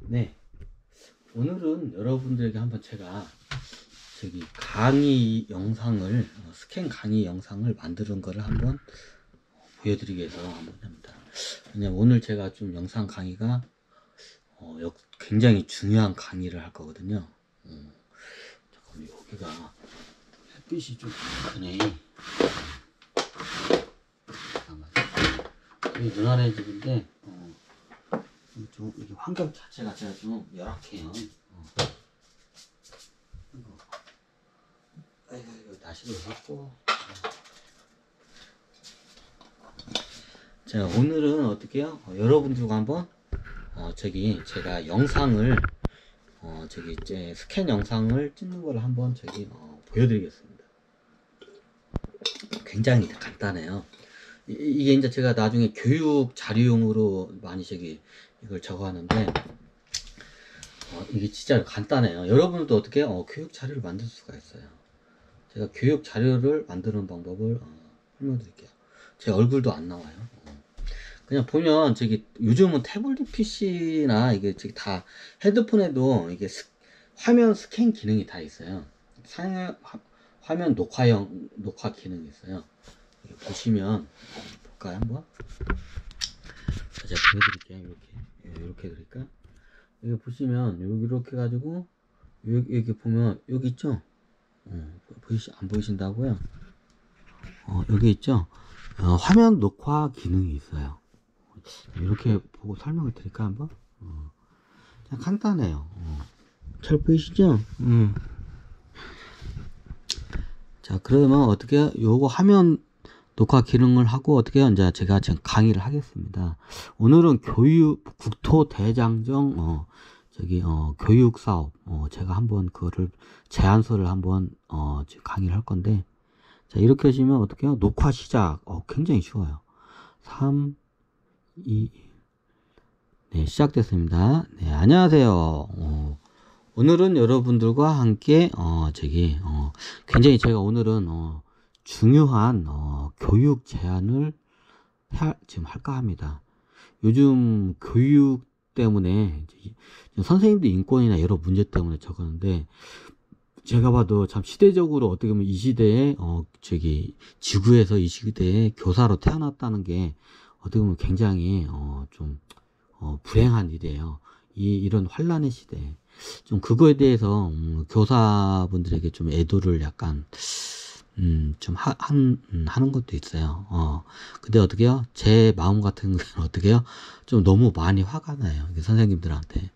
네, 오늘은 여러분들에게 한번 제가 저기 강의 영상을 스캔 강의 영상을 만드는 거를 한번 보여드리기 위해서 한번 합니다. 왜냐면 오늘 제가 좀 영상 강의가 굉장히 중요한 강의를 할 거거든요. 잠깐만, 여기가 햇빛이 좀 그네. 여기 누나네 집인데 좀 이게 환경 자체가 제가 좀 열악해요. 아이고, 날씨도 덥고. 자, 오늘은 어떻게 해요? 여러분들과 한번 제가 영상을 저기 이제 스캔 영상을 찍는 걸 한번 보여드리겠습니다. 굉장히 간단해요. 이게 이제 제가 나중에 교육 자료용으로 많이 이걸 적어하는데 이게 진짜 간단해요. 여러분들도 어떻게 교육 자료를 만들 수가 있어요. 제가 교육 자료를 만드는 방법을 설명드릴게요. 제 얼굴도 안 나와요. 그냥 보면 요즘은 태블릿 PC나 이게 다 헤드폰에도 이게 화면 스캔 기능이 다 있어요. 화면 녹화 기능이 있어요. 보시면 볼까요 한번? 제가 보여드릴게요. 이렇게 드릴까? 여기 보시면 이렇게 해가지고 여기 보면 여기 있죠? 안 보이신다고요? 여기 있죠? 화면 녹화 기능이 있어요. 이렇게 보고 설명을 드릴까 한번? 그냥 간단해요. 잘 보이시죠? 자, 그러면 어떻게 요거 화면 녹화 기능을 하고 어떻게 이제 제가 지금 강의를 하겠습니다. 오늘은 국토대장정 교육 사업 제가 한번 그거를 제안서를 한번 지금 강의를 할 건데, 자, 이렇게 하시면 어떻게 해요? 녹화 시작. 굉장히 쉬워요. 3 2 네, 시작됐습니다. 네, 안녕하세요. 오늘은 여러분들과 함께 굉장히 제가 오늘은 중요한 교육 제안을 지금 할까 합니다. 요즘 교육 때문에 선생님들 인권이나 여러 문제 때문에 적었는데, 제가 봐도 참 시대적으로 어떻게 보면 이 시대에 지구에서 이 시대에 교사로 태어났다는 게 어떻게 보면 굉장히 불행한 일이에요. 이런 환란의 시대에 좀 그거에 대해서 교사분들에게 좀 애도를 약간 하는 것도 있어요. 근데 어떻게요? 제 마음 같은 경우는 어떻게요? 좀 너무 많이 화가 나요. 선생님들한테.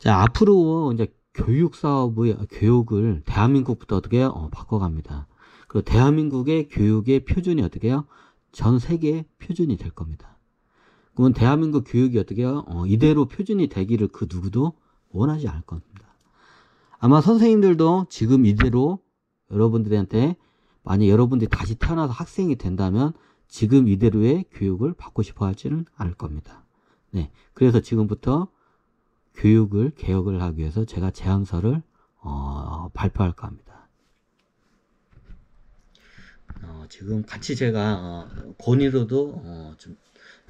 자, 앞으로 이제 교육을 대한민국부터 어떻게 해요? 바꿔갑니다. 그리고 대한민국의 교육의 표준이 어떻게 해요? 전 세계 표준이 될 겁니다. 그러면 대한민국 교육이 어떻게 해요? 이대로 표준이 되기를 그 누구도 원하지 않을 겁니다. 아마 선생님들도 지금 이대로 여러분들한테, 만약 여러분들이 다시 태어나서 학생이 된다면 지금 이대로의 교육을 받고 싶어 하지는 않을 겁니다. 네, 그래서 지금부터 교육을 개혁을 하기 위해서 제가 제안서를 발표할까 합니다. 지금 같이 제가 권위로도 좀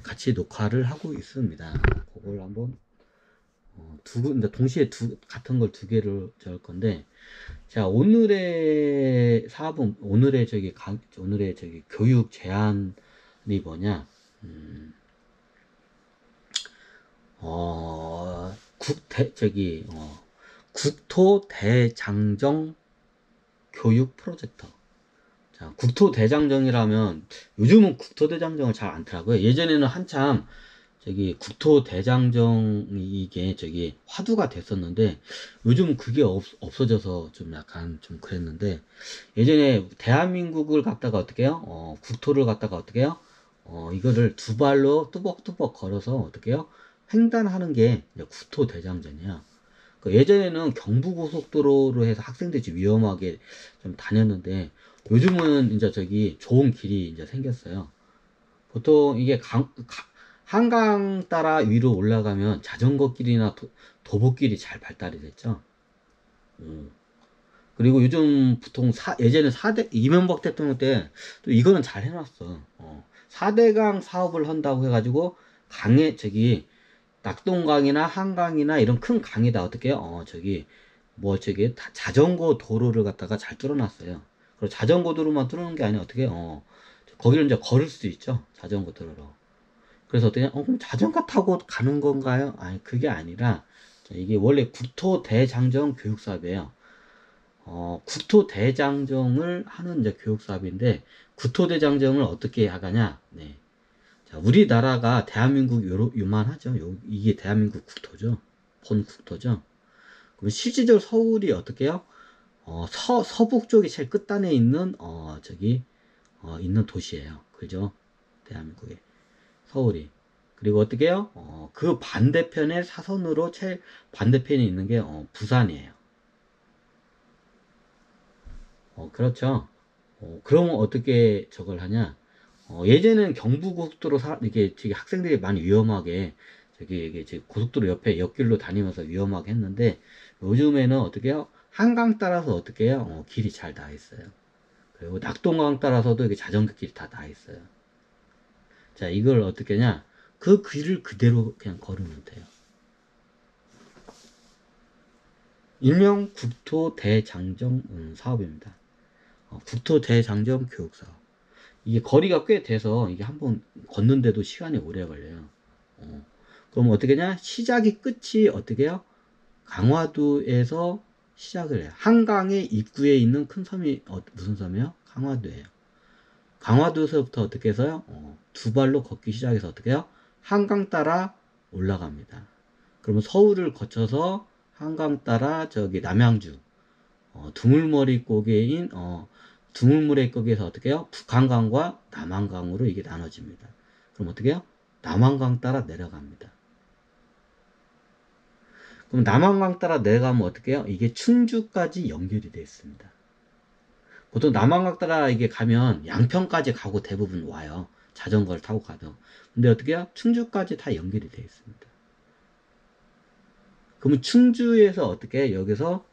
같이 녹화를 하고 있습니다. 그걸 한번 동시에 같은 걸 두 개를 할 건데, 자, 오늘의 사업은 오늘의 교육 제안이 뭐냐? 국토대장정 교육 프로젝트. 자, 국토대장정이라면 요즘은 국토대장정을 잘 안 더라고요. 예전에는 한참 국토대장정이 이게 화두가 됐었는데, 요즘은 그게 없어져서 좀 약간 좀 그랬는데, 예전에 대한민국을 갖다가 어떻게 해요? 국토를 갖다가 어떻게 해요? 이거를 두 발로 뚜벅뚜벅 걸어서 어떻게 해요? 횡단하는 게 국토대장정이야. 예전에는 경부고속도로로 해서 학생들이 위험하게 좀 다녔는데, 요즘은 이제 좋은 길이 이제 생겼어요. 보통 이게 한강 따라 위로 올라가면 자전거 길이나 도보길이 잘 발달이 됐죠. 그리고 요즘 보통 예전에 이명박 대통령 때 또 이거는 잘 해놨어. 4대강 사업을 한다고 해가지고 낙동강이나 한강이나 이런 큰 강에다 어떻게 해요? 자전거 도로를 갖다가 잘 뚫어놨어요. 그리고 자전거 도로만 뚫어놓은 게 아니라 어떻게 해요? 거기를 이제 걸을 수 있죠. 자전거 도로로. 그래서 어떻게, 그럼 자전거 타고 가는 건가요? 아니, 그게 아니라, 이게 원래 국토대장정 교육사업이에요. 국토대장정을 하는 이제 교육사업인데, 국토대장정을 어떻게 하느냐? 네. 자, 우리나라가 대한민국 요만하죠. 이게 대한민국 국토죠. 본 국토죠. 그럼 실질적으로 서울이 어떻게 해요? 서북 쪽이 제일 끝단에 있는, 있는 도시예요. 그죠? 대한민국에. 서울이. 그리고 어떻게 해요? 그 반대편에 사선으로 제일 반대편에 있는 게, 부산이에요. 그렇죠. 그러면 어떻게 저걸 하냐? 예전에는 경부고속도로 이게 되게 학생들이 많이 위험하게 이게 고속도로 옆에 옆길로 다니면서 위험하게 했는데 요즘에는 어떻게 해요? 한강 따라서 어떻게 해요? 길이 잘 나 있어요. 그리고 낙동강 따라서도 이게 자전거 길이 다 나 있어요. 자, 이걸 어떻게 하냐? 그 길을 그대로 그냥 걸으면 돼요. 일명 국토대장정 사업입니다. 국토대장정 교육사업. 이게 거리가 꽤 돼서 이게 한번 걷는데도 시간이 오래 걸려요. 그럼 어떻게 냐 시작이 끝이 어떻게 해요? 강화도에서 시작을 해요. 한강의 입구에 있는 큰 섬이 무슨 섬이에요? 강화도예요. 강화도에서부터 어떻게 해서요? 두 발로 걷기 시작해서 어떻게 해요? 한강 따라 올라갑니다. 그러면 서울을 거쳐서 한강 따라 저기 남양주 두물머리 고개인 두물머리 고개에서 어떻게 해요? 북한강과 남한강으로 이게 나눠집니다. 그럼 어떻게 해요? 남한강 따라 내려갑니다. 그럼 남한강 따라 내려가면 어떻게 해요? 이게 충주까지 연결이 되어 있습니다. 보통 남한강 따라 이게 가면 양평까지 가고 대부분 와요. 자전거를 타고 가도. 근데 어떻게 해요? 충주까지 다 연결이 되어 있습니다. 그러면 충주에서 어떻게 해요? 여기서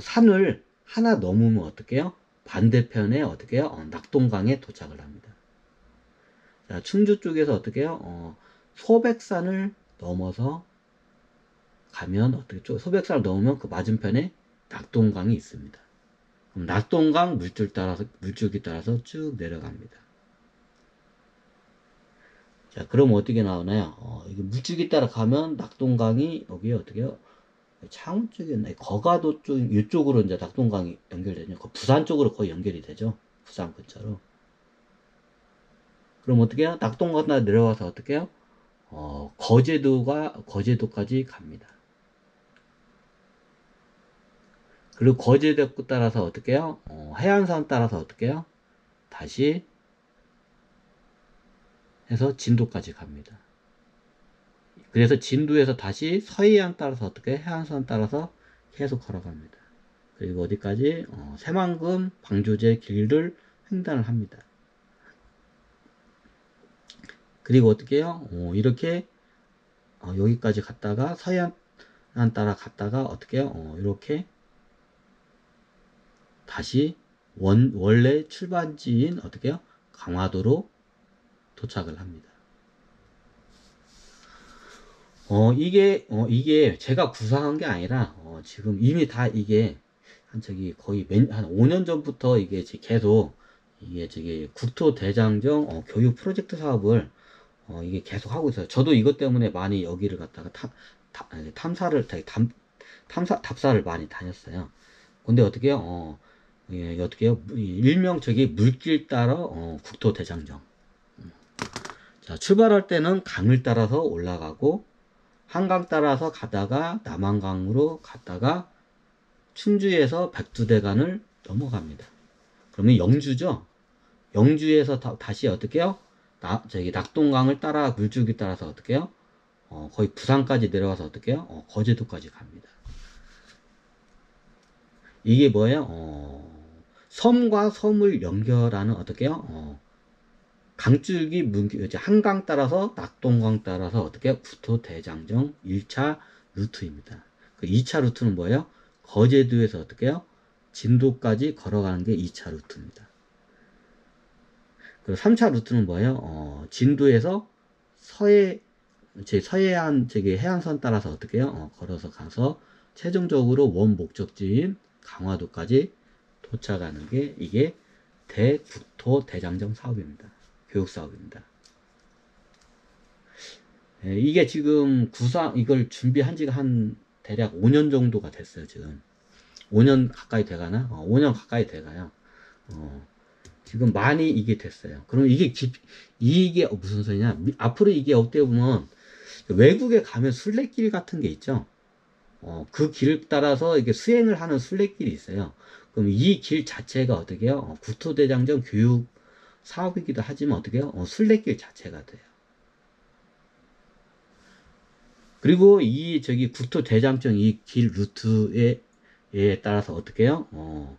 산을 하나 넘으면 어떻게 해요? 반대편에 어떻게 해요? 낙동강에 도착을 합니다. 자, 충주 쪽에서 어떻게 해요? 소백산을 넘어서 가면 어떻게 소백산을 넘으면 그 맞은편에 낙동강이 있습니다. 그럼 낙동강 물줄기 따라서 쭉 내려갑니다. 자, 그럼 어떻게 나오나요? 이게 물줄기 따라 가면 낙동강이 여기 어떻게 해요? 창원 쪽이었나? 거가도 쪽, 이쪽으로 이제 낙동강이 연결되죠. 부산 쪽으로 거의 연결이 되죠. 부산 근처로. 그럼 어떻게 해요? 낙동강 따라 내려와서 어떻게 해요? 거제도까지 갑니다. 그리고 거제도 따라서 어떻게 해요? 해안선 따라서 어떻게 해요? 다시 해서 진도까지 갑니다. 그래서 진도에서 다시 서해안 따라서 어떻게 해안선 따라서 계속 걸어갑니다. 그리고 어디까지? 새만금, 방조제 길을 횡단을 합니다. 그리고 어떻게 해요? 이렇게 여기까지 갔다가 서해안 따라 갔다가 어떻게 해요? 이렇게 다시 원래 출발지인 어떻게 해요? 강화도로 도착을 합니다. 이게 제가 구상한 게 아니라, 지금 이미 다 이게, 거의 한 5년 전부터 이게 계속, 이게 국토대장정, 교육 프로젝트 사업을, 이게 계속 하고 있어요. 저도 이것 때문에 많이 여기를 갖다가 답사를 많이 다녔어요. 근데 어떻게 해요? 예, 어떻게 해요? 일명 물길 따라, 국토대장정. 자, 출발할 때는 강을 따라서 올라가고, 한강 따라서 가다가 남한강으로 갔다가 충주에서 백두대간을 넘어갑니다. 그러면 영주죠. 영주에서 다시 어떻게 해요? 낙동강을 따라 물줄기 따라서 어떻게 해요? 거의 부산까지 내려와서 어떻게 해요? 거제도까지 갑니다. 이게 뭐예요? 섬과 섬을 연결하는 어떻게 해요? 강줄기 한강 따라서 낙동강 따라서 어떻게 국토대장정 1차 루트입니다. 그 2차 루트는 뭐예요? 거제도에서 어떻게 해요? 진도까지 걸어가는 게 2차 루트입니다. 그리고 3차 루트는 뭐예요? 진도에서 제 서해안 저기 해안선 따라서 어떻게 해요? 걸어서 가서 최종적으로 원 목적지인 강화도까지 도착하는 게 이게 대국토 대장정 사업입니다. 교육 사업입니다. 예, 이게 지금 이걸 준비한 지가 한 대략 5년 정도가 됐어요, 지금. 5년 가까이 돼가나? 5년 가까이 돼가요. 지금 많이 이게 됐어요. 그럼 이게 무슨 소리냐? 앞으로 이게 어떻게 보면 외국에 가면 순례길 같은 게 있죠. 그 길 따라서 이게 수행을 하는 순례길이 있어요. 그럼 이 길 자체가 어떻게 해요? 국토대장정 교육 사업이기도 하지만 어떻게 해요? 순례길 자체가 돼요. 그리고 이 저기 국토대장정 이 길 루트에 따라서 어떻게 해요?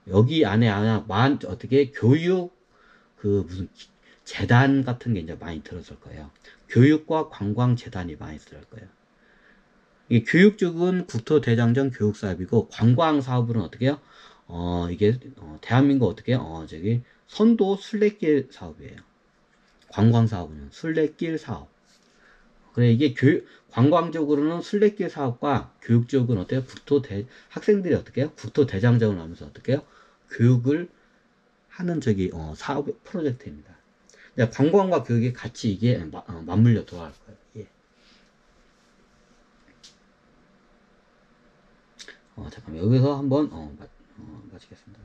여기 안에 어떻게 교육 그 무슨 재단 같은 게 이제 많이 들었을 거예요. 교육과 관광 재단이 많이 들을 거예요. 이 교육 쪽은 국토대장정 교육 사업이고 관광 사업은 어떻게 해요? 이게 대한민국 어떻게 해요? 저기 선도 순례길 사업이에요. 관광 사업은 순례길 사업. 그래 이게 관광적으로는 순례길 사업과 교육적으로는 어때요? 학생들이 어떻게 해요? 국토대장정을 하면서 어떻게 해요? 교육을 하는 저기 사업 프로젝트입니다. 관광과 교육이 같이 이게 맞물려 돌아갈 거예요. 예. 잠깐만 여기서 한번 마치겠습니다.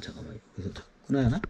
잠깐만 여기서 다 끊어야 하나?